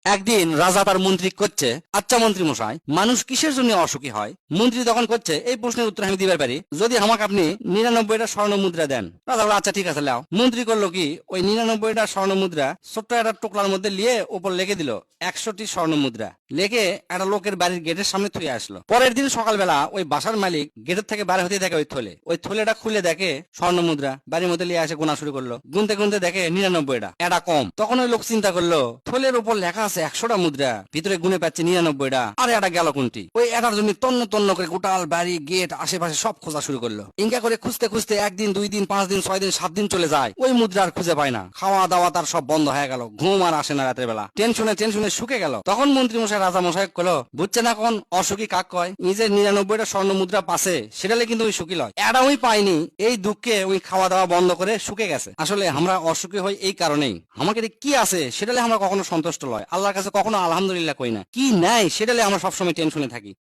একদিন রাজা তার মন্ত্রী করছে, আচ্ছা মন্ত্রী মশাই, মানুষ কিসের জন্য অসুখী হয়? মন্ত্রী তখন করছে, এই প্রশ্নের উত্তর আমি দিবার পারি যদি আমাকে আপনি 99টা স্বর্ণ মুদ্রা দেন। রাজা বলে, আচ্ছা ঠিক আছে লাও। মন্ত্রী করলো কি, ওই 99টা স্বর্ণ মুদ্রা ছোট্ট একটা টোকলার মধ্যে নিয়ে ওপর লিখে দিল 100টি স্বর্ণ মুদ্রা। লেখে একটা লোকের বাড়ির গেটের সামনে থুয়ে আসলো। পরের দিন সকালবেলা ওই বাসার মালিক গেটের থেকে বাইরে হতে দেখে ওই থলেটা খুলে দেখে স্বর্ণ মুদ্রা, বাড়ির মধ্যে নিয়ে আসে গোনা শুরু করলো। গুনতে গুনতে দেখে 99টা, এটা কম। তখন ওই লোক চিন্তা করলো, থলের উপর লেখা আছে 100টা মুদ্রা, ভিতরে গুনে পাচ্ছে 99টা, আর এটা গেল কোনটি? ওই এটার জন্য তন্ন তন্ন করে গোটাল বাড়ি গেট আশেপাশে সব খোঁজা শুরু করলো। ইনকা করে খুঁজতে খুঁজতে 1 দিন 2 দিন 5 দিন 6 দিন 7 দিন চলে যায়, ওই মুদ্রা আর খুঁজে পায় না। খাওয়া দাওয়া তার সব বন্ধ হয়ে গেল, ঘুম আর আসে না রাতের বেলা, টেনশনে টেনশনে শুকে গেল। তখন মন্ত্রী মশাই রাজা মশাই কলো, বুঝছেন এখন অসুখী কাক কয়? নিজের 99টা স্বর্ণ মুদ্রা পাশে, সেটালে কিন্তু ওই সুখী লয়। এটা ওই পায়নি, এই দুঃখে ওই খাওয়া দাওয়া বন্ধ করে শুকে গেছে। আসলে আমরা অসুখী হই এই কারণেই, আমাকে কি আছে সেটালে আমরা কখনো সন্তুষ্ট লয়, আল্লাহর কাছে কখনো আলহামদুলিল্লাহ কই না। কি নাই সেটালে আমরা সবসময় টেনশনে থাকি।